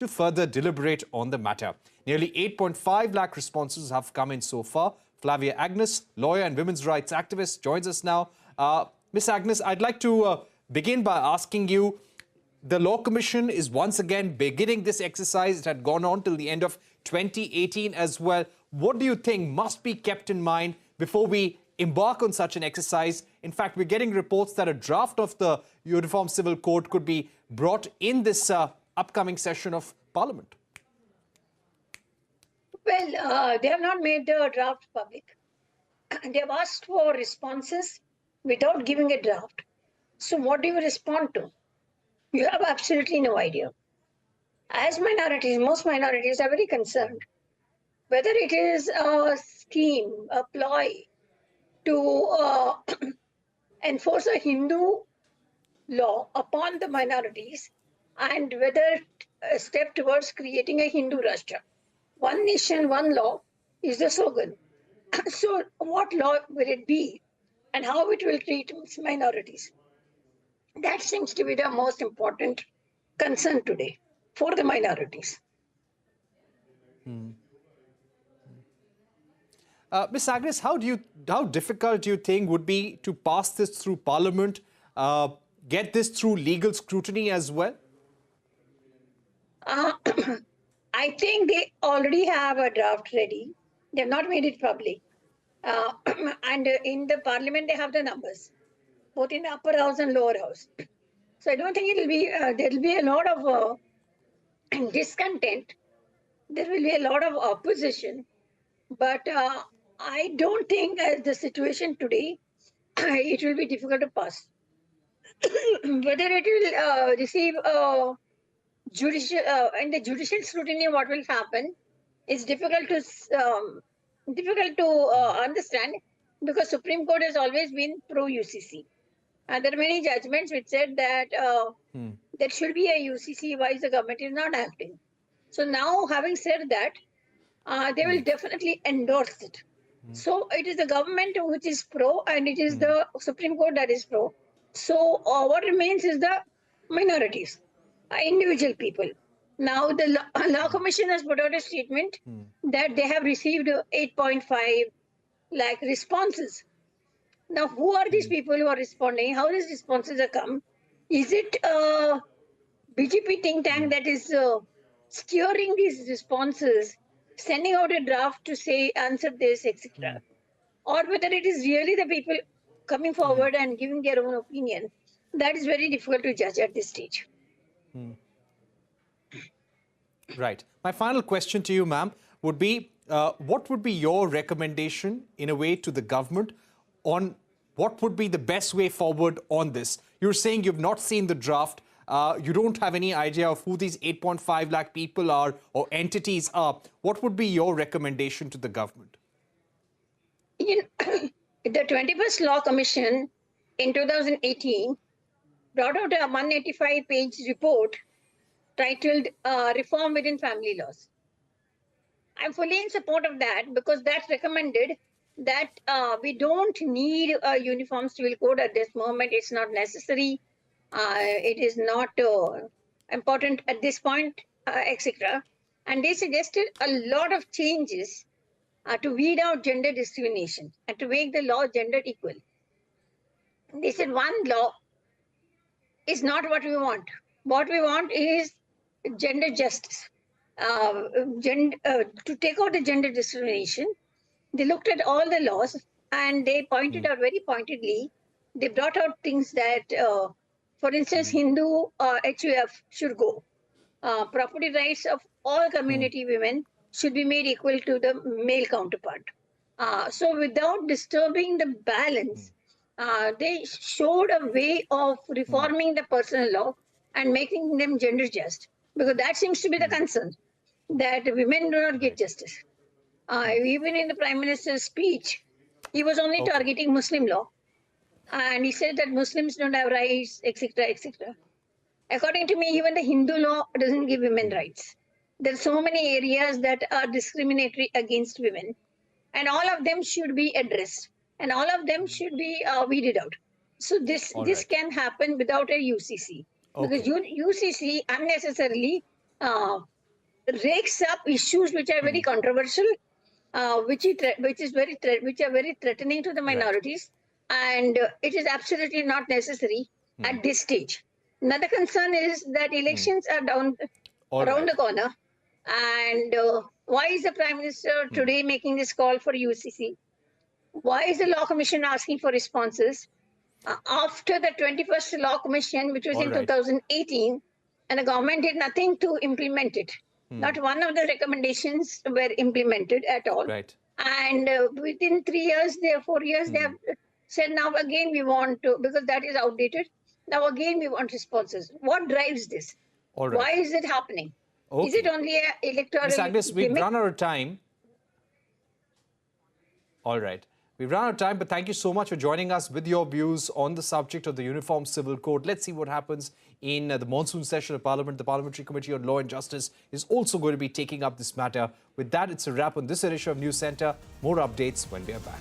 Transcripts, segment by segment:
to further deliberate on the matter. Nearly 8.5 lakh responses have come in so far. Flavia Agnes, lawyer and women's rights activist, joins us now. Ms. Agnes, I'd like to begin by asking you, the Law Commission is once again beginning this exercise. It had gone on till the end of 2018 as well. What do you think must be kept in mind before we embark on such an exercise? In fact, we're getting reports that a draft of the Uniform Civil Code could be brought in this upcoming session of Parliament. Well, they have not made the draft public. They have asked for responses without giving a draft. So what do you respond to? You have absolutely no idea. As minorities, most minorities are very concerned whether it is a scheme, a ploy to enforce a Hindu law upon the minorities, and whether a step towards creating a Hindu Rashtra. One nation, one law is the slogan. So what law will it be and how it will treat minorities? That seems to be the most important concern today for the minorities. Ms. Agnes, how difficult do you think would be to pass this through Parliament, get this through legal scrutiny as well? I think they already have a draft ready. They have not made it public. And in the Parliament, they have the numbers, both in the upper house and lower house. So I don't think it will be, there will be a lot of discontent. There will be a lot of opposition. But I don't think as the situation today, it will be difficult to pass. Whether it will receive judicial, in the judicial scrutiny, what will happen is difficult to understand, because Supreme Court has always been pro-UCC. And there are many judgments which said that there should be a UCC, why the government is not acting. So now, having said that, they will definitely endorse it. So it is the government which is pro, and it is the Supreme Court that is pro. So what remains is the minorities, individual people. Now the Law Commission has put out a statement that they have received 8.5 lakh responses. Now, who are these people who are responding? How these responses have come? Is it a BJP think tank that is steering these responses, sending out a draft to say, answer this, etc.? Or whether it is really the people coming forward and giving their own opinion? That is very difficult to judge at this stage. Right. My final question to you, ma'am, would be, what would be your recommendation, in a way, to the government on what would be the best way forward on this? You're saying you've not seen the draft. You don't have any idea of who these 8.5 lakh people are or entities are. What would be your recommendation to the government? The 21st Law Commission in 2018 brought out a 185-page report titled Reform Within Family Laws. I'm fully in support of that, because that recommended that we don't need a uniform civil code at this moment. It's not necessary. It is not important at this point, etc. And they suggested a lot of changes to weed out gender discrimination and to make the law gender equal. They said one law is not what we want. What we want is gender justice. To take out the gender discrimination, they looked at all the laws and they pointed out very pointedly, they brought out things that, for instance, Hindu HUF should go. Property rights of all community women should be made equal to the male counterpart. So without disturbing the balance, they showed a way of reforming the personal law and making them gender just, because that seems to be the concern, that women do not get justice. Even in the Prime Minister's speech, he was only targeting Muslim law. And he said that Muslims don't have rights, etc., etc. According to me, even the Hindu law doesn't give women rights. There are so many areas that are discriminatory against women, and all of them should be addressed, and all of them should be weeded out. So this can happen without a UCC, because UCC unnecessarily rakes up issues which are very controversial, which are very threatening to the minorities, and it is absolutely not necessary at this stage. Another concern is that elections are around the corner, and why is the Prime Minister today making this call for UCC? Why is the Law Commission asking for responses after the 21st Law Commission, which was in 2018, and the government did nothing to implement it? Not one of the recommendations were implemented at all. Right. And within 3 years, 4 years, they have said, now again we want to, because that is outdated. Now again we want responses. What drives this? All right. Why is it happening? Is it only an electoral Ms. Agnes, we've gimmick? run out of time. All right. We've run out of time, but thank you so much for joining us with your views on the subject of the Uniform Civil Code. Let's see what happens in the monsoon session of Parliament. The Parliamentary Committee on Law and Justice is also going to be taking up this matter. With that, it's a wrap on this edition of News Centre. More updates when we are back.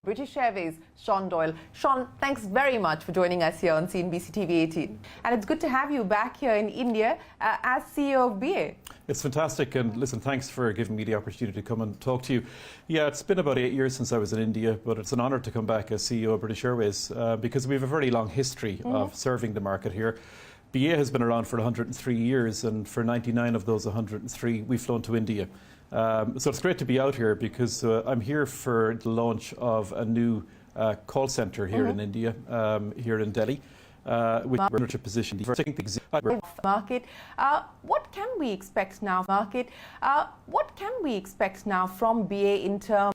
British Airways, Sean Doyle. Sean, thanks very much for joining us here on CNBC TV 18. And it's good to have you back here in India as CEO of BA. It's fantastic, and listen, thanks for giving me the opportunity to come and talk to you. Yeah, it's been about 8 years since I was in India, but it's an honour to come back as CEO of British Airways because we have a very long history of serving the market here. BA has been around for 103 years, and for 99 of those 103, we've flown to India. So it's great to be out here because I'm here for the launch of a new call centre here in India, here in Delhi, with a position. Market. What can we expect now? Market. What can we expect now from BA in terms